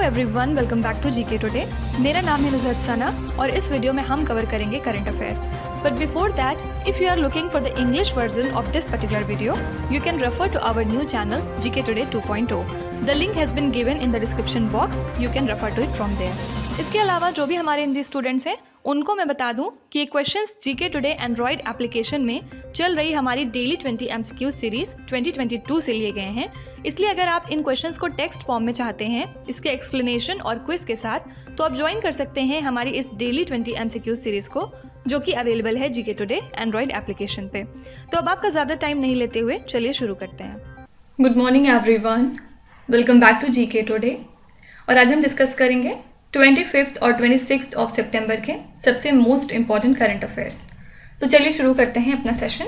Everyone, welcome back to GK today. मेरा नाम है नुज़हत सना और इस वीडियो में हम कवर करेंगे current affairs. But before that, if you are looking for the English version of this particular video, you can refer to our new channel GK today 2.0। The link has been given in the description box, you can refer to it from there. इसके अलावा जो भी हमारे Hindi students हैं उनको मैं बता दूं कि questions GK today Android application में चल रही हमारी डेली 20 MCQ सीरीज 2022 से लिए गए हैं। इसलिए अगर आप इन क्वेश्चंस को टेक्स्ट फॉर्म में चाहते हैं इसके एक्सप्लेनेशन और क्विज के साथ, तो आप ज्वाइन कर सकते हैं हमारी इस डेली 20 MCQ सीरीज को, जो कि अवेलेबल है जीके टुडे एंड्रॉयड एप्लीकेशन पे। तो अब आपका ज़्यादा टाइम नहीं लेते हुए चलिए शुरू करते हैं। Good morning everyone, welcome back to GK today. और आज हम डिस्कस करेंगे 25 और 26 ऑफ सितंबर के सबसे मोस्ट इम्पॉर्टेंट करंट अफेयर्स। तो चलिए शुरू करते हैं अपना session.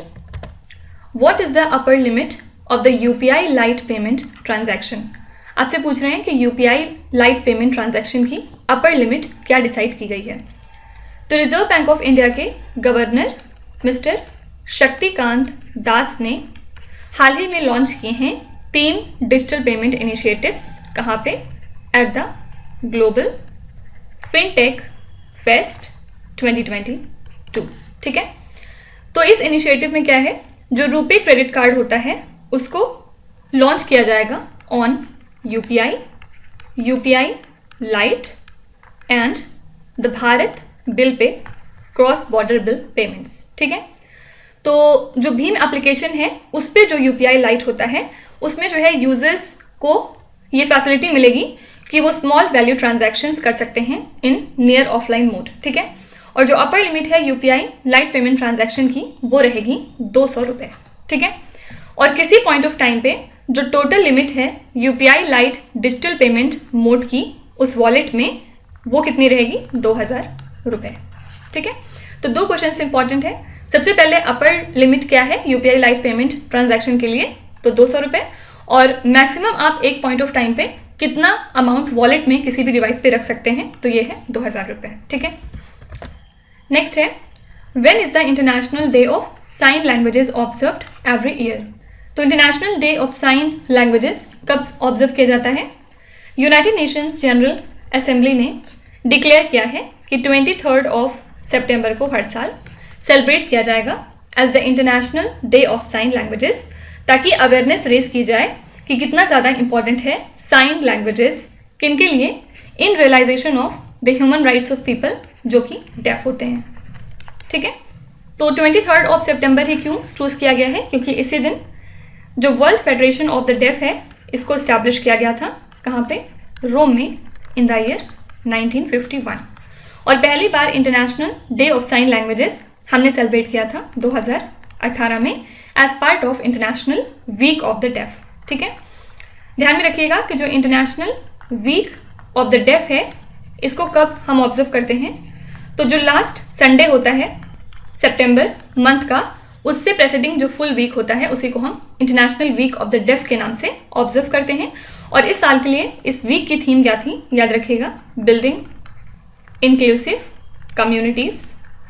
What is the upper limit of the UPI light payment transaction? आपसे पूछ रहे हैं कि यूपीआई लाइट पेमेंट ट्रांजैक्शन की अपर लिमिट क्या डिसाइड की गई है। तो रिजर्व बैंक ऑफ इंडिया के गवर्नर मिस्टर शक्तिकांत दास ने हाल ही में लॉन्च किए हैं 3 डिजिटल पेमेंट इनिशिएटिव्स। कहाँ पे? At the global fintech fest 2022। ठीक है, तो इस इनिशिएटिव में क्या है, जो रुपे क्रेडिट कार्ड होता है उसको लॉन्च किया जाएगा on UPI, UPI light and the Bharat bill pay cross border bill payments. ठीक है, तो जो भीम एप्लीकेशन है उस पर जो यूपीआई लाइट होता है उसमें जो है यूजर्स को ये फैसिलिटी मिलेगी कि वो स्मॉल वैल्यू ट्रांजैक्शंस कर सकते हैं इन नियर ऑफलाइन मोड। ठीक है, और जो अपर लिमिट है यूपीआई लाइट पेमेंट ट्रांजैक्शन की वो रहेगी 200 रुपये। ठीक है, और किसी पॉइंट ऑफ टाइम पे जो टोटल लिमिट है UPI light digital payment mode की उस वॉलेट में वो कितनी रहेगी? 2000 रुपये। ठीक है, तो 2 क्वेश्चन इंपॉर्टेंट है। सबसे पहले अपर लिमिट क्या है यूपीआई लाइट पेमेंट ट्रांजैक्शन के लिए? तो 200 रुपये। और मैक्सिमम आप एक पॉइंट ऑफ टाइम पे कितना अमाउंट वॉलेट में किसी भी डिवाइस पे रख सकते हैं? तो ये है 2000 रुपये। ठीक है, नेक्स्ट है when is the international day of sign languages observed every year? तो international day of sign languages कब ऑब्जर्व किया जाता है? यूनाइटेड नेशंस जनरल असेंबली ने डिक्लेयर किया है कि 23 ऑफ सितंबर को हर साल सेलिब्रेट किया जाएगा as the international day of sign languages, ताकि अवेयरनेस रेज की जाए कि कितना ज़्यादा इंपॉर्टेंट है साइन लैंग्वेजेस किन के लिए in realization of the human rights of people जो कि डेफ होते हैं। ठीक है, तो 23 ऑफ सितंबर ही क्यों चूज़ किया गया है? क्योंकि इसी दिन जो World Federation of the deaf है इसको इस्टेब्लिश किया गया था। कहाँ पे? रोम में इन द ईयर 1951। और पहली बार international day of sign languages हमने सेलिब्रेट किया था 2018 में as part of international week of the deaf. ठीक है, ध्यान में रखिएगा कि जो international week of the deaf है इसको कब हम ऑब्जर्व करते हैं? तो जो लास्ट संडे होता है सितंबर मंथ का, उससे प्रेसिडिंग जो फुल वीक होता है उसी को हम international week of the deaf के नाम से ऑब्जर्व करते हैं। और इस साल के लिए इस वीक की थीम क्या थी? याद रखिएगा, building inclusive communities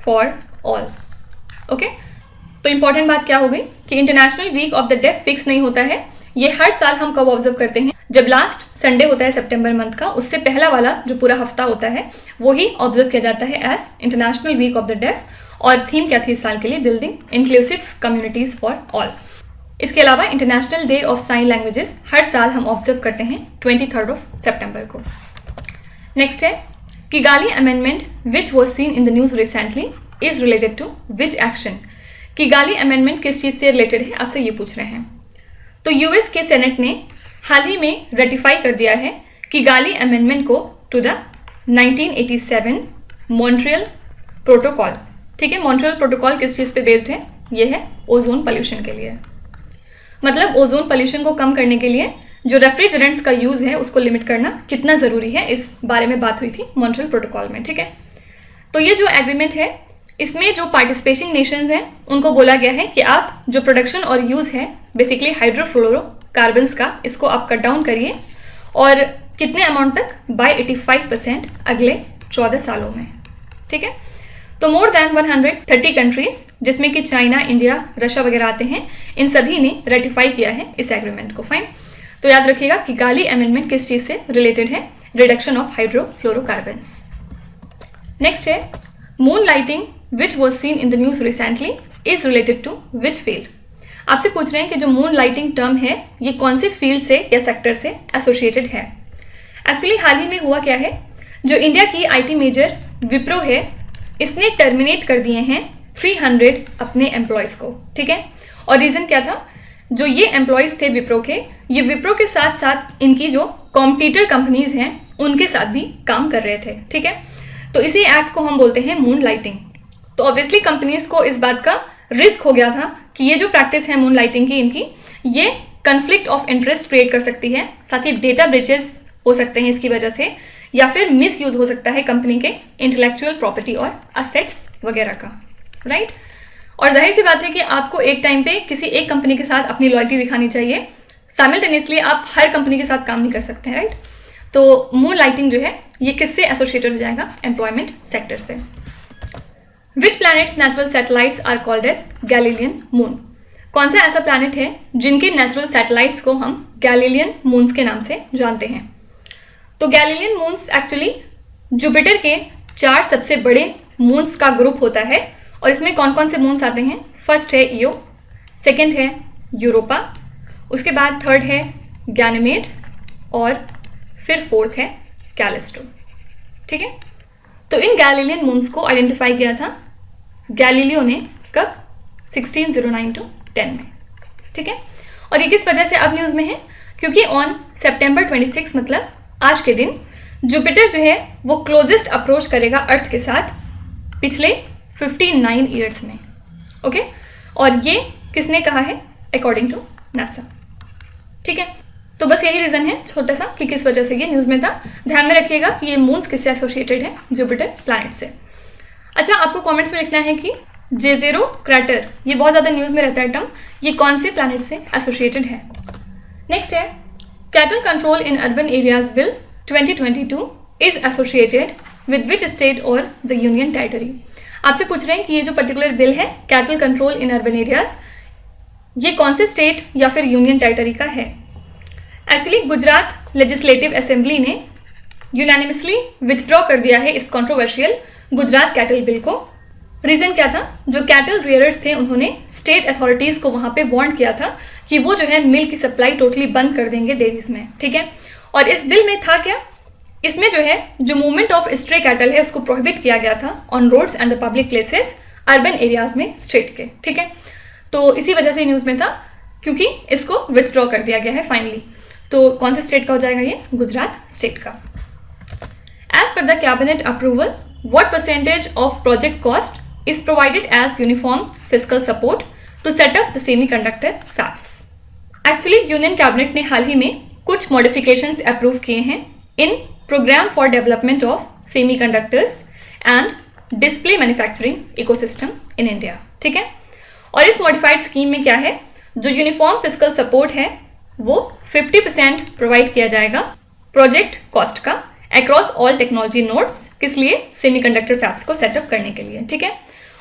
for all. Okay, तो इंपॉर्टेंट बात क्या हो गई कि international week of the deaf fix नहीं होता है। ये हर साल हम कब ऑब्जर्व करते हैं? जब लास्ट संडे होता है सितंबर मंथ का, उससे पहला वाला जो पूरा हफ्ता होता है वो ही ऑब्जर्व किया जाता है as international week of the deaf. और थीम क्या थी इस साल के लिए? Building inclusive communities for all. इसके अलावा international day of sign languages हर साल हम ऑब्जर्व करते हैं 23 ऑफ सितंबर को। नेक्स्ट है Kigali amendment which was seen in the news recently is related to which action? Kigali amendment किस चीज़ से रिलेटेड है, आपसे ये पूछ रहे हैं। तो यूएस के सेनेट ने हाल ही में रेटिफाई कर दिया है किगाली अमेंडमेंट को टू द 1987 मॉन्ट्रियल प्रोटोकॉल। ठीक है, मॉन्ट्रियल प्रोटोकॉल किस चीज़ पे बेस्ड है? ये है ओजोन पॉल्यूशन के लिए। मतलब ओजोन पॉल्यूशन को कम करने के लिए जो रेफ्रिजरेंट्स का यूज़ है उसको लिमिट करना कितना ज़रूरी है, इस बारे में बात हुई थी मॉन्ट्रियल प्रोटोकॉल में। ठीक है, तो ये जो एग्रीमेंट है इसमें जो पार्टिसिपेशन नेशंस हैं उनको बोला गया है कि आप जो प्रोडक्शन और यूज़ है बेसिकली हाइड्रोफ्लोरोकार्बन्स का, इसको आप कट डाउन करिए और कितने अमाउंट तक? बाय 85% अगले 14 सालों में। ठीक है, तो मोर देन 130 कंट्रीज जिसमें कि चाइना, इंडिया, रशिया वगैरह आते हैं, इन सभी ने रेटिफाई किया है इस एग्रीमेंट को। फाइन, तो याद रखिएगा कि गाली अमेंडमेंट किस चीज से रिलेटेड है? Reduction of hydrofluorocarbons. नेक्स्ट है moonlighting which was seen in the news recently is related to which field. आपसे पूछ रहे हैं कि जो मून लाइटिंग टर्म है ये कौन से फील्ड से या सेक्टर से एसोसिएटेड है। एक्चुअली हाल ही में हुआ क्या है, जो इंडिया की आईटी मेजर विप्रो है, इसने टर्मिनेट कर दिए हैं 300 अपने एम्प्लॉयज़ को। ठीक है, और रीज़न क्या था? जो ये एम्प्लॉयज़ थे विप्रो के, ये विप्रो के साथ साथ इनकी जो कॉम्पिटिटर कंपनीज हैं उनके साथ भी काम कर रहे थे। ठीक है, तो इसी एक्ट को हम बोलते हैं मून लाइटिंग। तो ऑब्वियसली कंपनीज को इस बात का रिस्क हो गया था कि ये जो प्रैक्टिस है मून लाइटिंग की इनकी, ये कन्फ्लिक्ट ऑफ इंटरेस्ट क्रिएट कर सकती है, साथ ही डेटा ब्रीचेस हो सकते हैं इसकी वजह से, या फिर मिस यूज हो सकता है कंपनी के इंटेलेक्चुअल प्रॉपर्टी और असेट्स वगैरह का। राइट, और जाहिर सी बात है कि आपको एक टाइम पे किसी एक कंपनी के साथ अपनी लॉयल्टी दिखानी चाहिए, साइमल्टेनियसली आप हर कंपनी के साथ काम नहीं कर सकते हैं। राइट, तो मून लाइटिंग जो है ये किससे एसोसिएटेड हो जाएगा? एम्प्लॉयमेंट सेक्टर से। Which planets natural satellites are called as Galilean moon. कौन सा ऐसा प्लैनेट है जिनके नेचुरल सैटेलाइट्स को हम गैलीलियन मून्स के नाम से जानते हैं? तो गैलीलियन मून्स एक्चुअली जुपिटर के 4 सबसे बड़े मून्स का ग्रुप होता है, और इसमें कौन कौन से मून्स आते हैं? फर्स्ट है ईओ, सेकेंड है यूरोपा, उसके बाद थर्ड है गैनीमेड, और फिर फोर्थ है कैलिस्टो। ठीक है, तो इन गैलीलियन मून्स को आइडेंटिफाई किया था गैलीलियो ने कब? 1609 to 10 में। ठीक है, और ये किस वजह से अब न्यूज़ में है? क्योंकि ऑन सितंबर 26 मतलब आज के दिन जुपिटर जो है वो क्लोजेस्ट अप्रोच करेगा अर्थ के साथ पिछले 59 ईयर्स में। ओके, और ये किसने कहा है? According to NASA. ठीक है, तो बस यही रीज़न है छोटा सा कि किस वजह से ये न्यूज़ में था। ध्यान में रखिएगा कि ये मून्स किससे एसोसिएटेड है? जुपिटर प्लैनेट से। अच्छा, आपको कमेंट्स में लिखना है कि Jezero क्रैटर, ये बहुत ज़्यादा न्यूज़ में रहता है टर्म, ये कौन से प्लैनेट से एसोसिएटेड है? नेक्स्ट है cattle control in urban areas bill 2022 is associated with which state और द यूनियन टेरिटरी। आपसे पूछ रहे हैं कि ये जो पर्टिकुलर बिल है cattle control in urban areas, ये कौन से स्टेट या फिर यूनियन टेरिटरी का है? एक्चुअली गुजरात लेजिस्लेटिव असेंबली ने यूनानिमसली विथड्रॉ कर दिया है इस कंट्रोवर्शियल गुजरात कैटल बिल को। रीज़न क्या था? जो कैटल रियरर्स थे उन्होंने स्टेट अथॉरिटीज़ को वहाँ पे वार्न किया था कि वो जो है मिल्क की सप्लाई टोटली बंद कर देंगे डेयरीज में। ठीक है, और इस बिल में था क्या? इसमें जो है जो मूवमेंट ऑफ स्ट्रे कैटल है उसको प्रोहिबिट किया गया था on roads and the public places urban areas में स्टेट के। ठीक है, तो इसी वजह से न्यूज़ में था क्योंकि इसको विथड्रॉ कर दिया गया है फाइनली। तो कौन से स्टेट का हो जाएगा ये? गुजरात स्टेट का। As per the cabinet approval what percentage of project cost is provided as uniform fiscal support to set up the semiconductor fabs. Actually union cabinet ने हाल ही में कुछ मॉडिफिकेशंस अप्रूव किए हैं in program for development of semiconductors and display manufacturing ecosystem in India. ठीक है, और इस मॉडिफाइड स्कीम में क्या है? जो यूनिफॉर्म फिस्कल सपोर्ट है वो 50% प्रोवाइड किया जाएगा प्रोजेक्ट कॉस्ट का अक्रॉस ऑल टेक्नोलॉजी नोड्स। किस लिए? सेमीकंडक्टर फैब्स को सेटअप करने के लिए। ठीक है,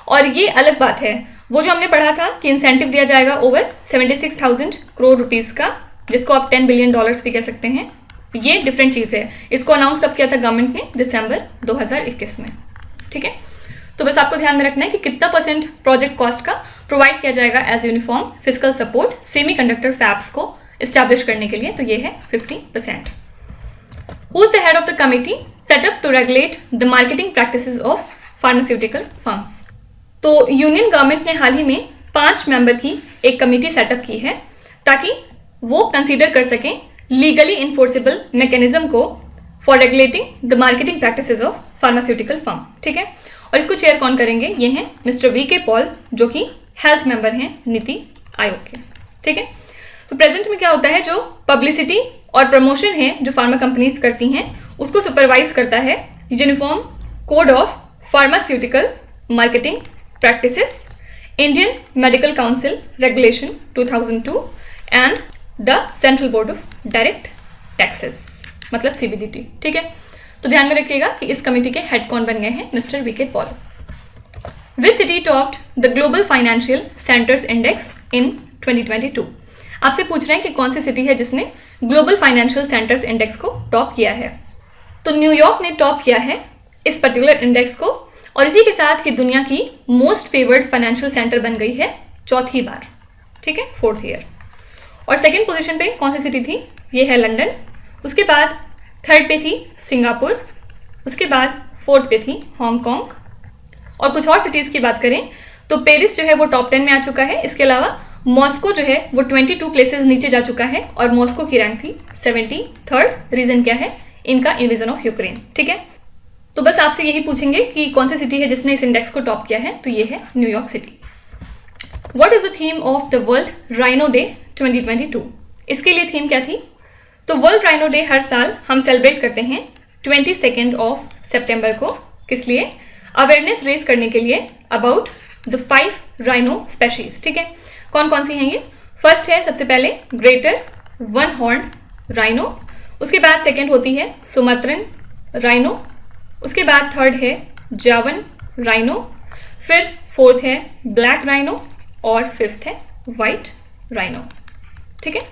और ये अलग बात है, वो जो हमने पढ़ा था कि इंसेंटिव दिया जाएगा ओवर 76,000 करोड़ रुपीस का, जिसको आप $10 बिलियन भी कह सकते हैं, ये डिफरेंट चीज़ है। इसको अनाउंस कब किया था गवर्नमेंट ने? दिसंबर 2021 में। ठीक है, तो बस आपको ध्यान में रखना है कि कितना परसेंट प्रोजेक्ट कॉस्ट का प्रोवाइड किया जाएगा as uniform fiscal support semiconductor fabs को इस्टेब्लिश करने के लिए, तो ये है 50%। Who is the head of the committee set up to regulate the marketing practices of pharmaceutical firms. तो यूनियन गवर्नमेंट ने हाल ही में 5 मेंबर की एक कमेटी सेटअप की है ताकि वो कंसीडर कर सकें लीगली इन्फोर्सेबल मैकेनिज्म को for regulating the marketing practices of pharmaceutical firm. ठीक है, और इसको चेयर कौन करेंगे? ये हैं मिस्टर वी.के. पॉल, जो कि हेल्थ मेंबर हैं नीति आयोग के। ठीक है, तो प्रेजेंट में क्या होता है, जो पब्लिसिटी और प्रमोशन है जो फार्मा कंपनीज करती हैं उसको सुपरवाइज करता है uniform code of pharmaceutical marketing practices, Indian medical council regulation 2002 and the central board of direct taxes. मतलब CBDT, ठीक है। तो ध्यान में रखिएगा कि इस कमेटी के हेड कौन बन गए हैं, mister VK Paul. Which city topped the global financial centres index in 2022? आपसे पूछ रहे हैं कि कौन सी सिटी है जिसने ग्लोबल फाइनेंशियल सेंटर्स इंडेक्स को टॉप किया है। तो न्यूयॉर्क ने टॉप किया है इस पर्टिकुलर इंडेक्स को, और इसी के साथ ये दुनिया की मोस्ट फेवर्ड फाइनेंशियल सेंटर बन गई है चौथी बार, ठीक है, 4th ईयर। और सेकेंड पोजीशन पे कौन सी सिटी थी, ये है लंदन। उसके बाद थर्ड पे थी सिंगापुर, उसके बाद फोर्थ पे थी हांगकांग। और कुछ और सिटीज़ की बात करें तो पेरिस जो है वो टॉप 10 में आ चुका है। इसके अलावा मॉस्को जो है वो 22 प्लेसेस नीचे जा चुका है, और मॉस्को की रैंक थी 73rd। रीजन क्या है, इनका इन्वेजन ऑफ यूक्रेन, ठीक है। तो बस आपसे यही पूछेंगे कि कौन सी सिटी है जिसने इस इंडेक्स को टॉप किया है, तो ये है New York city. What is the theme of the world rhino day 2022? इसके लिए थीम क्या थी? तो वर्ल्ड राइनो डे हर साल हम सेलिब्रेट करते हैं 22 सितंबर को। किस लिए? अवेयरनेस रेज करने के लिए अबाउट द 5 राइनो स्पेशीज, ठीक है। कौन कौन सी हैं ये? फर्स्ट है सबसे पहले ग्रेटर वन हॉर्न राइनो, उसके बाद सेकंड होती है सुमात्रन राइनो, उसके बाद थर्ड है जावन राइनो, फिर फोर्थ है ब्लैक राइनो, और फिफ्थ है वाइट राइनो, ठीक है।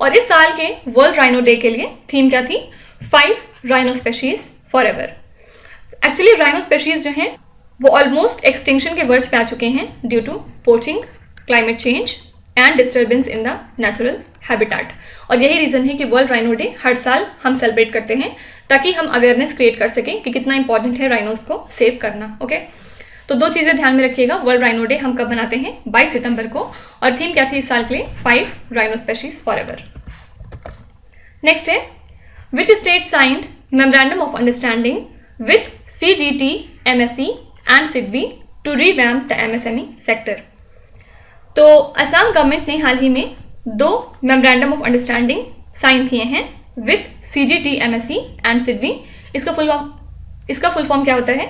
और इस साल के वर्ल्ड राइनो डे के लिए थीम क्या थी? 5 rhino species for ever. Actually rhino species जो हैं वो ऑलमोस्ट एक्सटिंक्शन के वर्ज पे आ चुके हैं due to poaching, climate change and disturbance in the natural habitat. और यही रीजन है कि वर्ल्ड राइनो डे हर साल हम सेलिब्रेट करते हैं, ताकि हम अवेयरनेस क्रिएट कर सकें कि कितना इंपॉर्टेंट है राइनोस को सेव करना, ओके। तो 2 चीज़ें ध्यान में रखिएगा, वर्ल्ड राइनो डे हम कब मनाते हैं? 22 सितंबर को, और थीम क्या थी इस साल के लिए? 5 rhino species forever. Next है which state signed memorandum of understanding with CGT, MSE and SIDBI to revamp the MSME sector. तो असम गवर्नमेंट ने हाल ही में 2 मेमोरेंडम ऑफ अंडरस्टैंडिंग साइन किए हैं with CGT, MSE and SIDBI। इसका full form क्या होता है?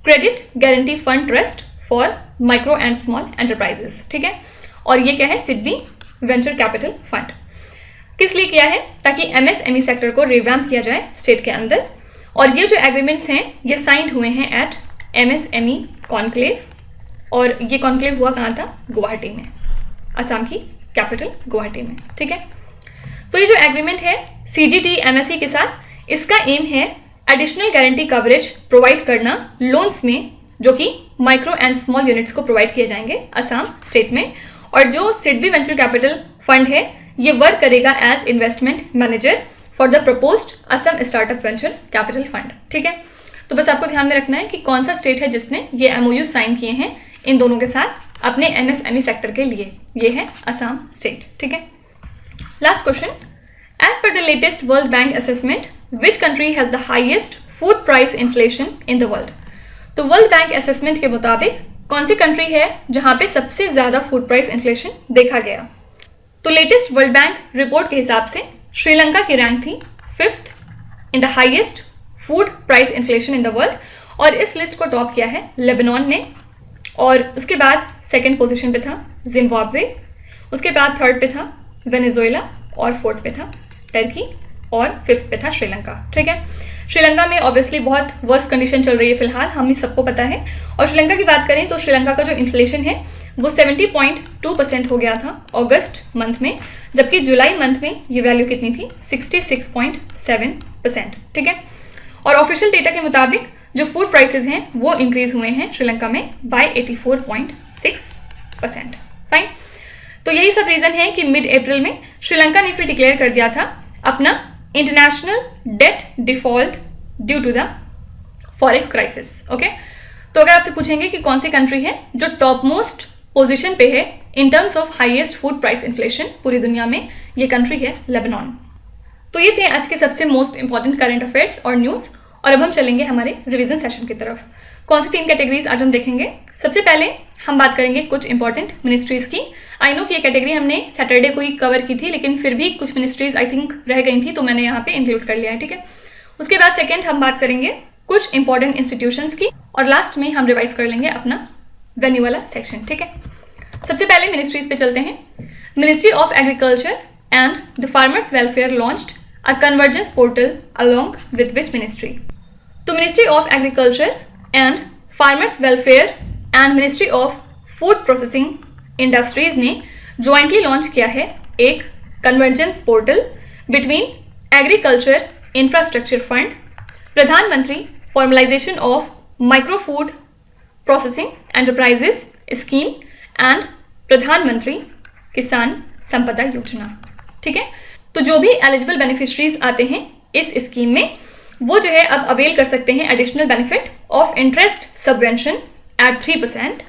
Credit guarantee fund trust for micro and small enterprises, ठीक है। और ये क्या है? SIDBI venture capital fund. किस लिए किया है? ताकि MSME सेक्टर को रिवैम्प किया जाए स्टेट के अंदर। और ये जो एग्रीमेंट्स हैं ये साइंड हुए हैं एट MSME कॉन्क्लेव, और ये कॉन्क्लेव हुआ कहाँ था? गुवाहाटी में, असम की कैपिटल गुवाहाटी में, ठीक है। तो ये जो एग्रीमेंट है CGT, MSE के साथ, इसका एम है एडिशनल गारंटी कवरेज प्रोवाइड करना लोन्स में, जो कि माइक्रो एंड स्मॉल यूनिट्स को प्रोवाइड किए जाएंगे असम स्टेट में। और जो SIDBI वेंचर कैपिटल फंड है ये वर्क करेगा as investment manager for the proposed Assam startup venture capital fund, ठीक है। तो बस आपको ध्यान में रखना है कि कौन सा स्टेट है जिसने ये MOU साइन किए हैं इन दोनों के साथ अपने MSME सेक्टर के लिए। ये है असम स्टेट, ठीक है। Last question, as per the latest World Bank assessment which country has the highest food price inflation in the world? तो वर्ल्ड बैंक असेसमेंट के मुताबिक कौन सी कंट्री है जहां पे सबसे ज्यादा फूड प्राइस इन्फ्लेशन देखा गया? तो लेटेस्ट वर्ल्ड बैंक रिपोर्ट के हिसाब से श्रीलंका की रैंक थी 5th in the highest food price inflation in the world, और इस लिस्ट को टॉप किया है लेबनान ने। और उसके बाद सेकंड पोजीशन पे था जिम्बाब्वे, उसके बाद थर्ड पे था वेनेजुएला, और फोर्थ पे था टर्की, और फिफ्थ पे था श्रीलंका, ठीक है। श्रीलंका में ऑब्वियसली बहुत वर्स्ट कंडीशन चल रही है फिलहाल, हम ही सबको पता है। और श्रीलंका की बात करें तो श्रीलंका का जो इन्फ्लेशन है वो 70.2% हो गया था अगस्त मंथ में, जबकि जुलाई मंथ में ये वैल्यू कितनी थी? 66.7%, ठीक है। और ऑफिशियल डेटा के मुताबिक जो फूड प्राइसेस हैं वो इंक्रीज हुए हैं श्रीलंका में बाय 84.6%, फाइन। तो यही सब रीजन है कि मिड अप्रैल में श्रीलंका ने फिर डिक्लेयर कर दिया था अपना international debt default due to the forex crisis, okay. तो अगर आपसे पूछेंगे कि कौन सी कंट्री है जो टॉप मोस्ट पोजीशन पे है in terms of highest food price inflation पूरी दुनिया में, ये कंट्री है लेबनान। तो ये थे आज के सबसे मोस्ट इंपॉर्टेंट करंट अफेयर्स और न्यूज़। और अब हम चलेंगे हमारे रिवीजन सेशन की तरफ। कौन सी 3 कैटेगरीज आज हम देखेंगे? सबसे पहले हम बात करेंगे कुछ इंपॉर्टेंट मिनिस्ट्रीज की। आई नो कि ये कैटेगरी हमने सैटरडे को ही कवर की थी, लेकिन फिर भी कुछ मिनिस्ट्रीज आई थिंक रह गई थी, तो मैंने यहाँ पे इंक्लूड कर लिया है, ठीक है। उसके बाद सेकेंड हम बात करेंगे कुछ इंपॉर्टेंट इंस्टीट्यूशंस की, और लास्ट में हम रिवाइज कर लेंगे अपना वेन्यू वाला सेक्शन, ठीक है। सबसे पहले मिनिस्ट्रीज पे चलते हैं। Ministry of agriculture and the farmers welfare launched a convergence portal along with which ministry? तो ministry of agriculture and farmers welfare and ministry of food processing industries ने ज्वाइंटली लॉन्च किया है एक convergence portal between agriculture infrastructure fund, Pradhanmantri formalisation of micro food processing enterprises scheme and Pradhanmantri Kisan संपदा योजना। ठीक है, तो जो भी एलिजिबल बेनिफिशरीज आते हैं इस स्कीम में वो जो है अब अवेल कर सकते हैं additional benefit of interest subvention at 3%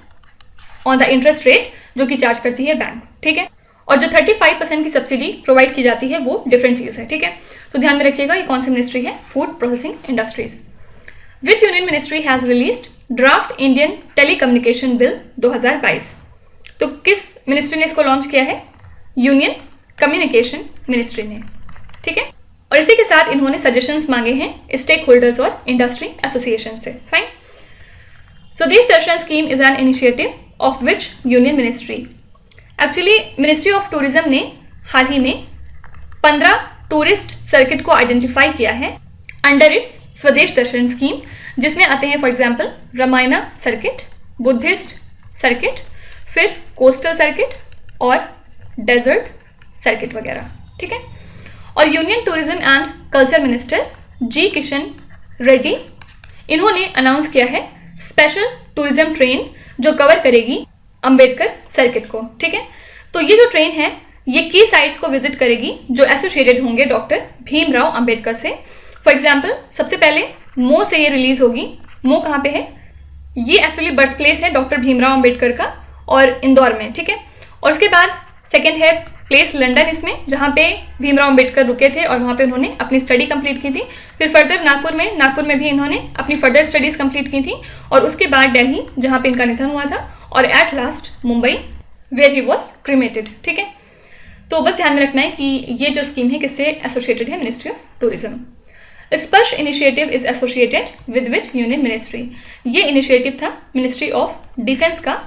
on the interest rate जो कि चार्ज करती है बैंक। ठीक है, और जो 35% की सब्सिडी प्रोवाइड की जाती है वो डिफरेंट चीज़ है। ठीक है, तो ध्यान में रखिएगा ये कौन सी मिनिस्ट्री है, food processing industries. Which union ministry has released draft Indian telecommunication bill 2022? तो किस मिनिस्ट्री ने इसको लॉन्च किया है? यूनियन कम्युनिकेशन मिनिस्ट्री ने। ठीक है, और इसी के साथ इन्होंने सजेशंस मांगे हैं स्टेक होल्डर्स और इंडस्ट्री एसोसिएशन से। Fine. Swadesh Darshan scheme is an initiative of which union ministry? Actually ministry of tourism ने हाल ही में 15 टूरिस्ट सर्किट को आइडेंटिफाई किया है अंडर इट्स स्वदेश दर्शन स्कीम, जिसमें आते हैं for example Ramayana circuit, Buddhist circuit, फिर कोस्टल सर्किट और डेजर्ट सर्किट वगैरह। ठीक है, और union tourism and culture minister G Kishan Reddy इन्होंने अनाउंस किया है स्पेशल टूरिज्म ट्रेन जो कवर करेगी अंबेडकर सर्किट को। ठीक है, तो ये जो ट्रेन है ये की साइट्स को विजिट करेगी जो एसोसिएटेड होंगे डॉक्टर भीमराव अंबेडकर से। फॉर एग्जाम्पल सबसे पहले मो से ये रिलीज होगी। मो कहाँ पे है? ये एक्चुअली बर्थ प्लेस है डॉक्टर भीमराव अंबेडकर का और इंदौर में। ठीक है, और उसके बाद सेकेंड है प्लेस लंदन इसमें, जहाँ पे भीमराव अंबेडकर रुके थे और वहाँ पे उन्होंने अपनी स्टडी कंप्लीट की थी। फिर फर्दर नागपुर में भी इन्होंने अपनी फर्दर स्टडीज कंप्लीट की थी, और उसके बाद दिल्ली जहाँ पे इनका निधन हुआ था, और at last Mumbai where he was cremated. ठीक है, तो बस ध्यान में रखना है कि ये जो स्कीम है किससे एसोसिएटेड है? Ministry of tourism. Sparsh initiative is associated with which union ministry? ये इनिशिएटिव था मिनिस्ट्री ऑफ डिफेंस का,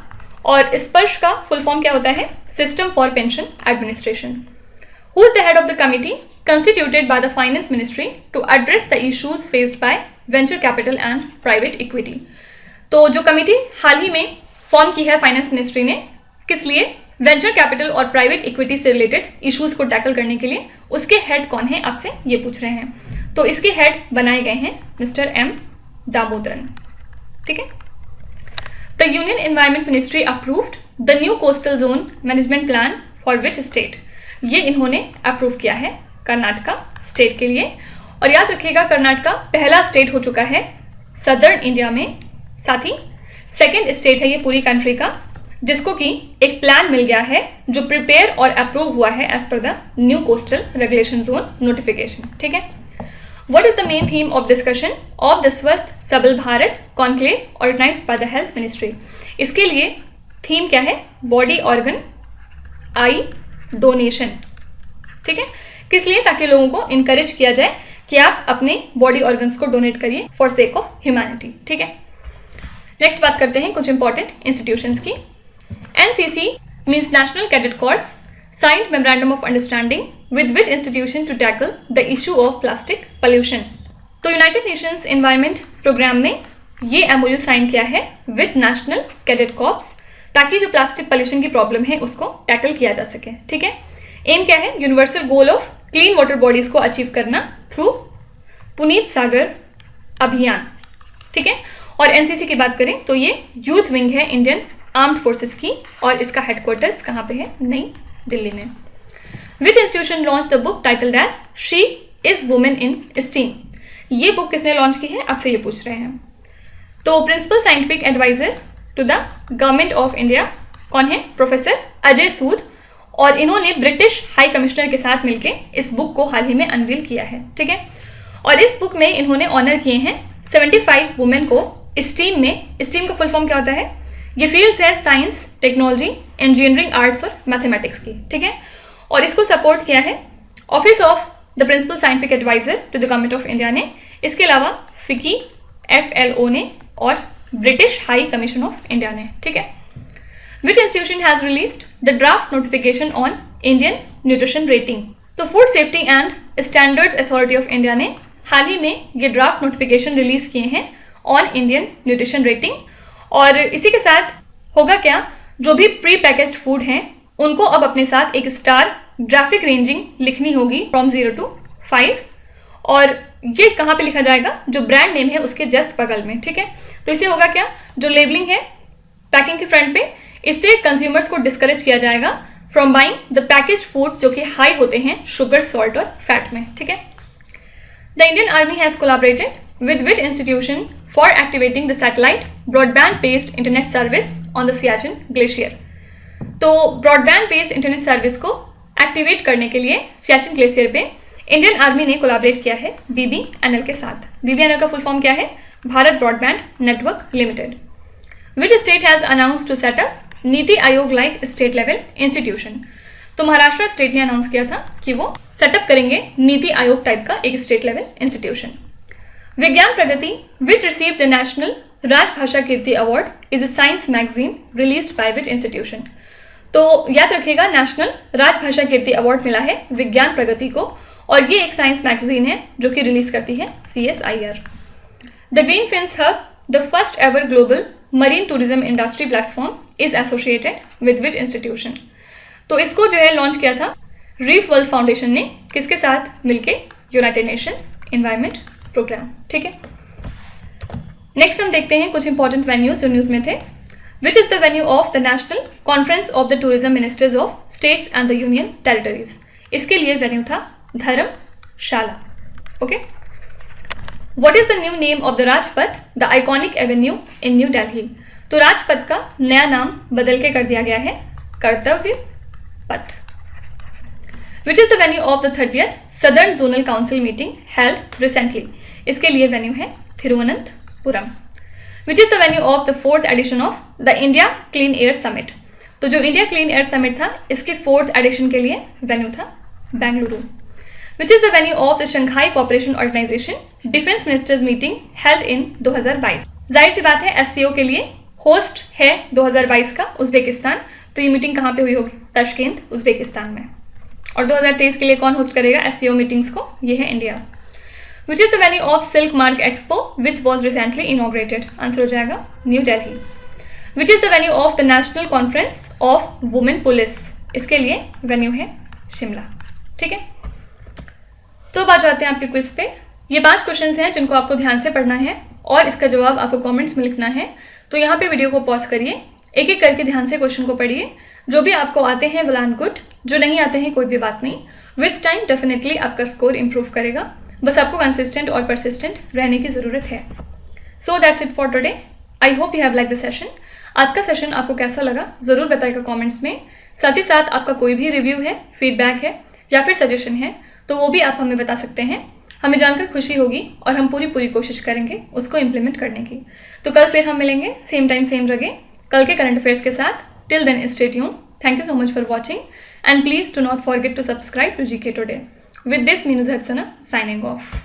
और स्पर्श का फुल फॉर्म क्या होता है? System for pension administration. Who is the head of the committee constituted by the finance ministry to address the issues faced by venture capital and private equity? तो जो committee हाल ही में फॉर्म की है finance ministry ने, किस लिए? Venture capital और प्राइवेट इक्विटी से रिलेटेड इश्यूज को टैकल करने के लिए। उसके हेड कौन है आपसे ये पूछ रहे हैं, तो इसके हेड बनाए गए हैं मिस्टर एम दामोदरन। ठीक है, The Union Environment Ministry approved the new coastal zone management plan for which state? ये इन्होंने अप्रूव किया है कर्नाटका स्टेट के लिए। और याद रखिएगा कर्नाटका पहला स्टेट हो चुका है सदर्न इंडिया में, साथ ही सेकेंड स्टेट है ये पूरी कंट्री का जिसको कि एक प्लान मिल गया है जो प्रिपेयर और अप्रूव हुआ है as per the new coastal regulation zone notification. ठीक है, What is the main theme of discussion of the Swasth Sabal Bharat conclave organized by the health ministry? इसके लिए थीम क्या है? Body organ eye donation. ठीक है, किस लिए? ताकि लोगों को इनकरेज किया जाए कि आप अपने बॉडी ऑर्गन्स को डोनेट करिए फॉर सेक ऑफ ह्यूमैनिटी। ठीक है, नेक्स्ट बात करते हैं कुछ इंपॉर्टेंट इंस्टीट्यूशंस की। NCC means national cadet corps signed memorandum of understanding with which institution to tackle the issue of plastic pollution? तो यूनाइटेड नेशंस एनवायरनमेंट प्रोग्राम ने ये एमओयू साइन किया है विद नेशनल कैडेट कॉर्प्स ताकि जो plastic pollution की problem है उसको टैकल किया जा सके। ठीक है, एम क्या है? Universal goal of clean water bodies को अचीव करना थ्रू पुनीत सागर अभियान। ठीक है, और एनसीसी की बात करें तो ये यूथ विंग है इंडियन आर्म्ड फोर्सेस की, और इसका हेडक्वार्टर्स कहाँ पे है? नई दिल्ली में। Which institution launch the book title dash she is women in STEM? ये बुक किसने लॉन्च की है आपसे ये पूछ रहे हैं। तो principal scientific adviser to the government of India कौन है? प्रोफेसर अजय सूद, और इन्होंने ब्रिटिश हाई कमिश्नर के साथ मिलकर इस बुक को हाल ही में अनवील किया है। ठीक है, और इस बुक में इन्होंने ऑनर किए हैं 75 वुमेन को स्टीम में। स्टीम का फुल फॉर्म क्या होता है? ये फील्ड्स है साइंस, टेक्नोलॉजी, इंजीनियरिंग, आर्ट्स और मैथमेटिक्स की। ठीक है, और इसको सपोर्ट किया है office of the principal scientific adviser to the government of India ने, इसके अलावा फिकी, FLO ने और British High Commission of India ने। ठीक है, which institution has released the draft notification on Indian nutrition rating? तो food safety and standards authority of India ने हाल ही में ये ड्राफ्ट नोटिफिकेशन रिलीज किए हैं ऑन इंडियन न्यूट्रिशन रेटिंग। और इसी के साथ होगा क्या, जो भी प्री पैकेज्ड फूड हैं उनको अब अपने साथ एक स्टार ग्राफिक रेंजिंग लिखनी होगी फ्रॉम 0 to 5। और ये कहाँ पे लिखा जाएगा, जो ब्रांड नेम है उसके जस्ट बगल में, ठीक है। तो इससे होगा क्या, जो लेबलिंग है पैकिंग के फ्रंट पे, इससे कंज्यूमर्स को डिस्करेज किया जाएगा from buying the package food जो कि हाई होते हैं शुगर, सॉल्ट और फैट में, ठीक है। The Indian army has collaborated with which institution for activating the satellite broadband based internet service on the Siachen glacier. तो ब्रॉडबैंड बेस्ड इंटरनेट सर्विस को एक्टिवेट करने के लिए सियाचिन ग्लेशियर पे इंडियन आर्मी ने कोलैबोरेट किया है BBNL के साथ। BBNL का फुल फॉर्म क्या है, Bharat broadband network limited. Which state has announce to setup NITI Aayog like state level institution. तो महाराष्ट्र स्टेट ने अनाउंस किया था कि वो सेटअप करेंगे नीति आयोग टाइप का एक state level institution. Vigyan Pragati which receive the national Rajbhasha Kirti award is a science magazine released by which institution. तो याद रखिएगा, नेशनल राजभाषा कीर्ति अवार्ड मिला है विज्ञान प्रगति को, और ये एक साइंस मैगजीन है जो कि रिलीज करती है CSIR। The green fins hub, the first ever global marine tourism industry platform, is associated with which institution. तो इसको जो है लॉन्च किया था रीफ वर्ल्ड फाउंडेशन ने, किसके साथ मिलके, यूनाइटेड नेशंस एनवायरमेंट प्रोग्राम, ठीक है। नेक्स्ट हम देखते हैं कुछ इंपॉर्टेंट वेन्यूज जो न्यूज में थे। Which is the venue of the national conference of the tourism ministers of states and the union territories. इसके लिए वेन्यू था Dharamshala, okay. What is the new name of the Rajpath, the iconic avenue in New Delhi? तो राजपथ का नया नाम बदल के कर दिया गया है कर्तव्य पथ। Which is the venue of the 30th Southern Zonal Council meeting held recently? इसके लिए वेन्यू है Thiruvananthapuram. Which is the venue of the 4th edition of the India Clean Air Summit? तो जो इंडिया क्लीन एयर समिट था इसके 4th addition के लिए venue था Bengaluru. Which is the venue of the Shanghai Cooperation Organization Defense Ministers Meeting held in 2022? जाहिर सी बात है SCO के लिए होस्ट है 2022 का उज्बेकिस्तान। तो ये मीटिंग कहाँ पे हुई होगी, ताशकेंत उज्बेकिस्तान में। और 2023 के लिए कौन होस्ट करेगा SCO मीटिंग्स को, ये है India. Which is the venue of Silk Mark Expo which was recently inaugurated? Answer हो जाएगा new Delhi. Which is the venue of the National Conference of Women Police? इसके लिए वेन्यू है शिमला, ठीक है। तो अब आ जाते हैं आपके क्विज पे। ये 5 क्वेश्चंस हैं जिनको आपको ध्यान से पढ़ना है और इसका जवाब आपको कमेंट्स में लिखना है। तो यहाँ पे वीडियो को पॉज करिए, एक एक करके ध्यान से क्वेश्चन को पढ़िए। जो भी आपको आते हैं वेल एंड गुड, जो नहीं आते हैं कोई भी बात नहीं। विथ टाइम डेफिनेटली आपका स्कोर इंप्रूव करेगा, बस आपको कंसिस्टेंट और परसिस्टेंट रहने की ज़रूरत है। So that's it for today. I hope you have like the session. आज का सेशन आपको कैसा लगा ज़रूर बताइएगा कॉमेंट्स में। साथ ही साथ आपका कोई भी रिव्यू है, फीडबैक है या फिर सजेशन है तो वो भी आप हमें बता सकते हैं। हमें जानकर खुशी होगी और हम पूरी कोशिश करेंगे उसको इम्प्लीमेंट करने की। तो कल फिर हम मिलेंगे सेम टाइम सेम जगह कल के करंट अफेयर्स के साथ। Till then stay tuned. Thank you so much for watching and please do not forget to subscribe to GK Today। With this Meenu Sana signing of.